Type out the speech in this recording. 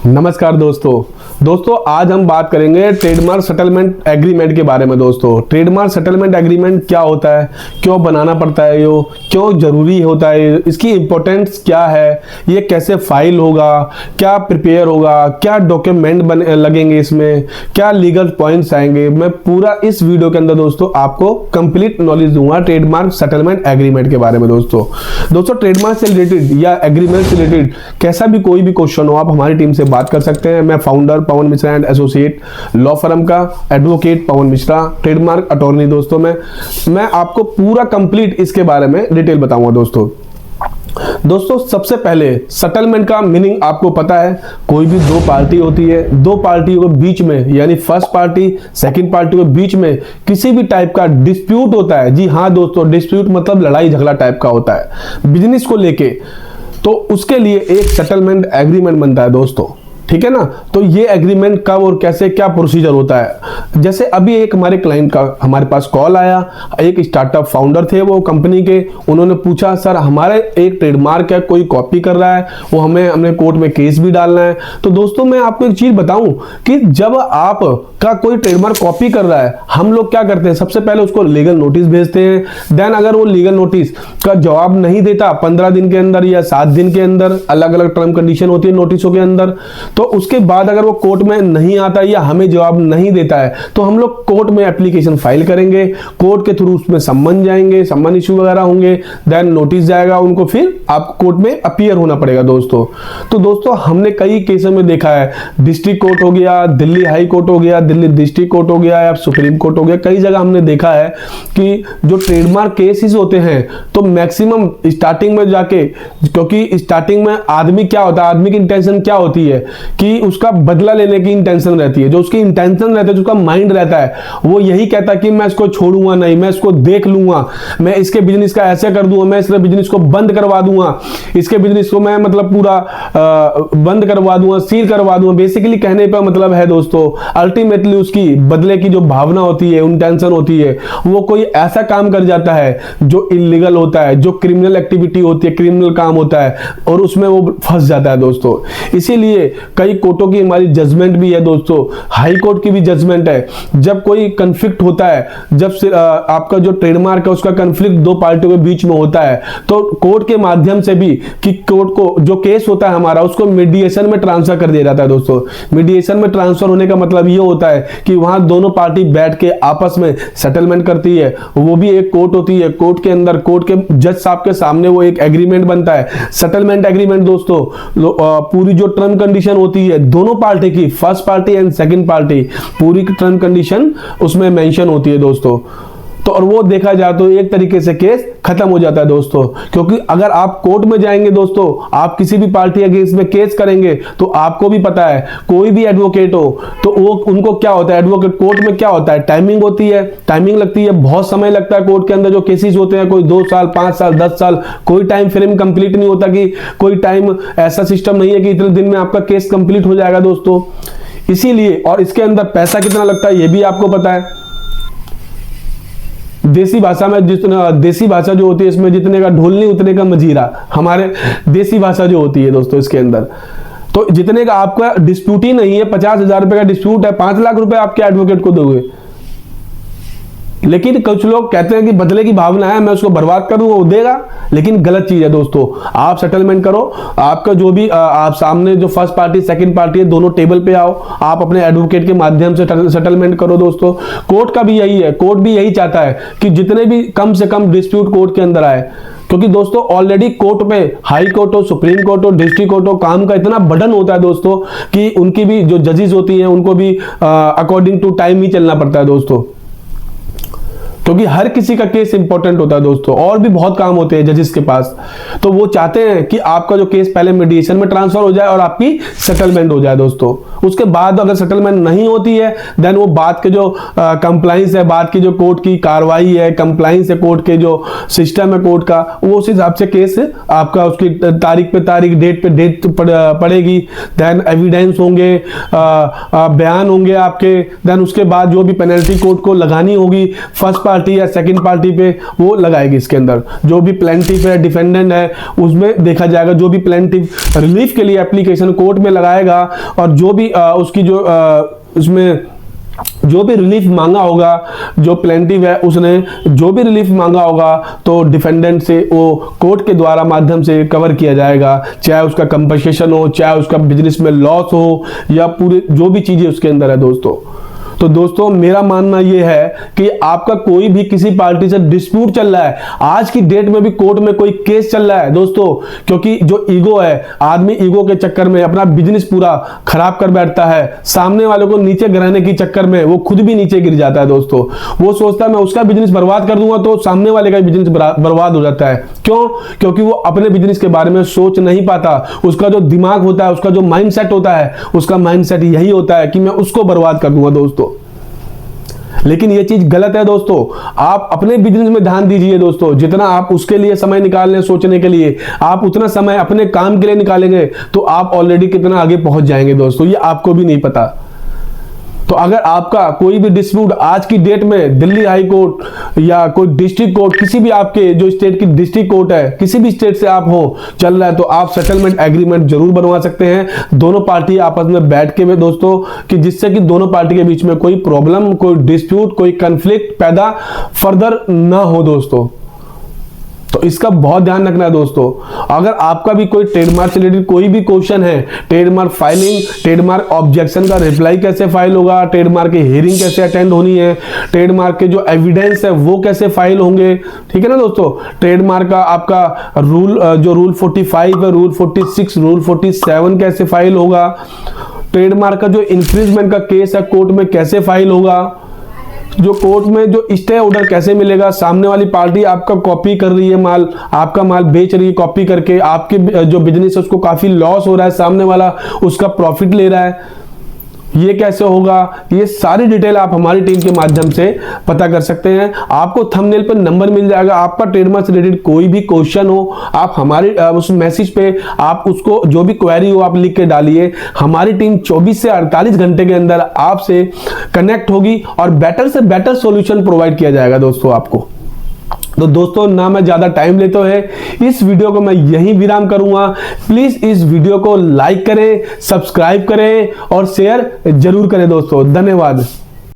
नमस्कार दोस्तों आज हम बात करेंगे ट्रेडमार्क सेटलमेंट एग्रीमेंट के बारे में। दोस्तों ट्रेडमार्क सेटलमेंट एग्रीमेंट क्या होता है, क्यों बनाना पड़ता है, ये क्यों जरूरी होता है, इसकी इंपॉर्टेंस क्या है, ये कैसे फाइल होगा, क्या प्रिपेयर होगा, क्या डॉक्यूमेंट लगेंगे, इसमें क्या लीगल पॉइंट्स आएंगे, मैं पूरा इस वीडियो के अंदर दोस्तों आपको कंप्लीट नॉलेज दूंगा ट्रेडमार्क सेटलमेंट एग्रीमेंट के बारे में। दोस्तों ट्रेडमार्क से रिलेटेड या एग्रीमेंट से रिलेटेड कैसा भी कोई भी क्वेश्चन हो, आप हमारी टीम से बात कर सकते हैं। मैं founder Pawan Mishra and associate law firm का एडवोकेट पवन मिश्रा, ट्रेडमार्क अटॉर्नी। दोस्तों मैं आपको पूरा कंप्लीट इसके बारे में डिटेल बताऊंगा। दोस्तों सबसे पहले सेटलमेंट का मीनिंग आपको पता है, कोई भी दो पार्टी होती है, दो पार्टियों के बीच में यानी फर्स्ट पार्टी सेकंड पार्टी के बीच में किसी भी टाइप का डिस्प्यूट होता है। जी हाँ दोस्तों, डिस्प्यूट मतलब लड़ाई झगड़ा टाइप का होता है बिजनेस को लेके, तो उसके लिए एक सेटलमेंट एग्रीमेंट बनता है दोस्तों, ठीक है ना। तो ये एग्रीमेंट कब और कैसे क्या प्रोसीजर होता है, जैसे अभी एक हमारे क्लाइंट का हमारे पास कॉल आया, एक स्टार्टअप फाउंडर थे वो कंपनी के, उन्होंने पूछा सर हमारे एक ट्रेडमार्क है, कोई कॉपी कर रहा है, वो हमने कोर्ट में केस भी डालना है। तो दोस्तों मैं आपको एक चीज बताऊं कि जब आप का कोई ट्रेडमार्क कॉपी कर रहा है, हम लोग क्या करते हैं, सबसे पहले उसको लीगल नोटिस भेजते हैं। देन अगर वो लीगल नोटिस का जवाब नहीं देता 15 दिन के अंदर या 7 दिन के अंदर, अलग अलग टर्म कंडीशन होती है नोटिसों के अंदर, तो उसके बाद अगर वो कोर्ट में नहीं आता या हमें जवाब नहीं देता है तो हम लोग कोर्ट में एप्लीकेशन फाइल करेंगे, कोर्ट के थ्रू उसमें सम्मन जाएंगे, सम्मन इश्यू वगैरह होंगे, देन नोटिस जाएगा उनको, फिर आप कोर्ट में अपीयर होना पड़ेगा दोस्तों। तो दोस्तों हमने कई केसों में देखा है, डिस्ट्रिक्ट कोर्ट हो गया, दिल्ली हाई कोर्ट हो गया, दिल्ली डिस्ट्रिक्ट कोर्ट हो गया या सुप्रीम कोर्ट हो गया, कई जगह हमने देखा है कि जो ट्रेडमार्क केसेस होते हैं तो मैक्सिमम स्टार्टिंग में जाके, क्योंकि स्टार्टिंग में आदमी क्या होता है, आदमी की इंटेंशन क्या होती है कि उसका बदला लेने की इंटेंशन रहती है, जो उसकी इंटेंशन रहता है, जो उसका माइंड रहता है, वो यही कहता है कि मैं इसको छोड़ूंगा नहीं, मैं इसको देख लूंगा, मैं इसके बिजनेस का ऐसे कर दूंगा, मैं इसके बिजनेस को बंद करवा दूंगा, इसके बिजनेस को मैं मतलब पूरा बंद करवा दूंगा, सील करवा दूंगा। बेसिकली कहने पर मतलब है दोस्तों, अल्टीमेटली उसकी बदले की जो भावना होती है, इंटेंशन होती है, वो कोई ऐसा काम कर जाता है जो इलीगल होता है, जो क्रिमिनल एक्टिविटी होती है, क्रिमिनल काम होता है, और उसमें वो फंस जाता है दोस्तों। इसीलिए कई कोर्टों की हमारी जजमेंट भी है दोस्तों, हाई कोर्ट की भी जजमेंट है, जब कोई कंफ्लिक्ट होता है, जब आपका जो ट्रेडमार्क है उसका कंफ्लिक्ट दो पार्टियों के बीच में होता है, तो कोर्ट के माध्यम से भी कि कोर्ट को जो केस होता है हमारा उसको मीडिएशन में ट्रांसफर कर दिया जाता है दोस्तों। मीडिएशन में ट्रांसफर होने का मतलब ये होता है कि वहां दोनों पार्टी बैठ के आपस में सेटलमेंट करती है, वो भी एक कोर्ट होती है, कोर्ट के अंदर कोर्ट के जज साहब के सामने वो एक एग्रीमेंट बनता है, सेटलमेंट एग्रीमेंट दोस्तों। पूरी जो टर्म कंडीशन होती है दोनों पार्टी की, first party and second party, पूरी टर्म कंडीशन उसमें मेंशन होती है दोस्तों। तो और वो देखा जाए तो एक तरीके से केस खत्म हो जाता है दोस्तों, क्योंकि अगर आप कोर्ट में जाएंगे दोस्तों, आप किसी भी पार्टी अगेंस्ट में केस करेंगे तो आपको भी पता है, कोई भी एडवोकेट हो तो वो उनको क्या होता है, एडवोकेट कोर्ट में क्या होता है, टाइमिंग होती है, टाइमिंग लगती है, बहुत समय लगता है कोर्ट के अंदर। जो केसेस होते हैं कोई 2 साल 5 साल 10 साल, कोई टाइम फ्रेम कंप्लीट नहीं होता, कि कोई टाइम ऐसा सिस्टम नहीं है कि इतने दिन में आपका केस कंप्लीट हो जाएगा दोस्तों। इसीलिए, और इसके अंदर पैसा कितना लगता है ये भी आपको पता है। देसी भाषा में जितना, देसी भाषा जो होती है इसमें जितने का ढोल नहीं उतने का मजीरा, हमारे देसी भाषा जो होती है दोस्तों इसके अंदर, तो जितने का आपका डिस्प्यूट ही नहीं है, 50,000 रुपए का डिस्प्यूट है, 5 लाख रुपए आपके एडवोकेट को दोगे। लेकिन कुछ लोग कहते हैं कि बदले की भावना है, मैं उसको बर्बाद करूंगा, वो देगा, लेकिन गलत चीज है दोस्तों। आप सेटलमेंट करो, आपका जो भी आप सामने जो फर्स्ट पार्टी सेकंड पार्टी है दोनों टेबल पे आओ, आप अपने एडवोकेट के माध्यम से सेटलमेंट करो दोस्तों। कोर्ट का भी यही है, कोर्ट भी यही चाहता है कि जितने भी कम से कम डिस्प्यूट कोर्ट के अंदर आए, क्योंकि दोस्तों ऑलरेडी कोर्ट में हाई कोर्ट हो, सुप्रीम कोर्ट हो, डिस्ट्रिक्ट कोर्ट हो, काम का इतना बर्डन होता है दोस्तों कि उनकी भी जो जजेस होती हैं उनको भी अकॉर्डिंग टू टाइम ही चलना पड़ता है दोस्तों, क्योंकि हर किसी का केस इंपॉर्टेंट होता है दोस्तों, और भी बहुत काम होते हैं जजेस के पास। तो वो चाहते हैं कि आपका जो केस पहले मीडिएशन में ट्रांसफर हो जाए और आपकी सेटलमेंट हो जाए दोस्तों। उसके बाद अगर सेटलमेंट नहीं होती है देन वो बात के जो कंप्लाइंस है, बात की जो कोर्ट की कार्रवाई है, कंप्लाइंस है कोर्ट के जो सिस्टम है कोर्ट का, वो उस हिसाब से केस आपका उसकी तारीख पे तारीख, डेट पे डेट पड़ेगी, देन एविडेंस होंगे, बयान होंगे आपके, देन उसके बाद जो भी पेनल्टी कोर्ट को लगानी होगी फर्स्ट पार्टी या सेकंड पार्टी पे वो लगाएगी। इसके अंदर जो भी प्लेंटिफ है, डिफेंडेंट है, उसमें देखा जाएगा। जो भी प्लेंटिफ रिलीफ के लिए एप्लीकेशन कोर्ट में लगाएगा और जो भी उसकी जो उसमें जो भी रिलीफ मांगा होगा, जो प्लेंटिव है उसने जो भी रिलीफ मांगा होगा, तो डिफेंडेंट से वो कोर्ट के द्वारा माध्यम से कवर किया जाएगा, चाहे उसका कंपनसेशन हो, चाहे उसका बिजनेस में लॉस हो, या पूरी जो भी चीजें उसके अंदर है दोस्तों। तो दोस्तों मेरा मानना यह है कि आपका कोई भी किसी पार्टी से डिस्प्यूट चल रहा है, आज की डेट में भी कोर्ट में कोई केस चल रहा है दोस्तों, क्योंकि जो ईगो है, आदमी ईगो के चक्कर में अपना बिजनेस पूरा खराब कर बैठता है, सामने वाले को नीचे गिराने के चक्कर में वो खुद भी नीचे गिर जाता है दोस्तों। वो सोचता है मैं उसका बिजनेस बर्बाद कर दूंगा तो सामने वाले का बिजनेस बर्बाद हो जाता है। क्यों? क्योंकि वो अपने बिजनेस के बारे में सोच नहीं पाता। उसका जो दिमाग होता है, उसका जो माइंडसेट होता है, उसका माइंडसेट यही होता है कि मैं उसको बर्बाद कर दूंगा दोस्तों। लेकिन ये चीज गलत है दोस्तों। आप अपने बिजनेस में ध्यान दीजिए दोस्तों। जितना आप उसके लिए समय निकाल लें सोचने के लिए, आप उतना समय अपने काम के लिए निकालेंगे तो आप ऑलरेडी कितना आगे पहुंच जाएंगे दोस्तों, ये आपको भी नहीं पता। तो अगर आपका कोई भी डिस्प्यूट आज की डेट में दिल्ली हाई कोर्ट या कोई डिस्ट्रिक्ट कोर्ट, किसी भी आपके जो स्टेट की डिस्ट्रिक्ट कोर्ट है, किसी भी स्टेट से आप हो चल रहा है, तो आप सेटलमेंट एग्रीमेंट जरूर बनवा सकते हैं दोनों पार्टी आपस में बैठ के में दोस्तों, कि जिससे कि दोनों पार्टी के बीच में कोई प्रॉब्लम, कोई डिस्प्यूट, कोई कंफ्लिक्ट पैदा फर्दर ना हो दोस्तों। तो इसका बहुत ध्यान रखना है दोस्तों। अगर आपका भी कोई ट्रेडमार्क से रिलेटेड कोई भी क्वेश्चन है, ट्रेडमार्क फाइलिंग, ट्रेडमार्क ऑब्जेक्शन का रिप्लाई कैसे फाइल होगा, ट्रेडमार्क की हियरिंग कैसे अटेंड होनी है, ट्रेडमार्क के जो एविडेंस है वो कैसे फाइल होंगे, ठीक है ना दोस्तों। ट्रेडमार्क का आपका रूल, जो रूल 45 है, रूल 46, रूल 47 कैसे फाइल होगा, ट्रेडमार्क का जो इंफ्रिंजमेंट का केस है कोर्ट में कैसे फाइल होगा, जो कोर्ट में जो स्टे ऑर्डर कैसे मिलेगा, सामने वाली पार्टी आपका कॉपी कर रही है माल, आपका माल बेच रही है कॉपी करके, आपके जो बिजनेस है उसको काफी लॉस हो रहा है, सामने वाला उसका प्रॉफिट ले रहा है, ये कैसे होगा, ये सारी डिटेल आप हमारी टीम के माध्यम से पता कर सकते हैं। आपको थंबनेल पर नंबर मिल जाएगा। आपका ट्रेडमार्क से रिलेटेड कोई भी क्वेश्चन हो, आप हमारे उस मैसेज पे आप उसको जो भी क्वेरी हो आप लिख के डालिए। हमारी टीम 24 से 48 घंटे के अंदर आपसे कनेक्ट होगी और बेटर से बेटर सॉल्यूशन प्रोवाइड किया जाएगा दोस्तों आपको। तो दोस्तों ना मैं ज्यादा टाइम लेता है, इस वीडियो को मैं यहीं विराम करूंगा। प्लीज इस वीडियो को लाइक करें, सब्सक्राइब करें और शेयर जरूर करें दोस्तों। धन्यवाद।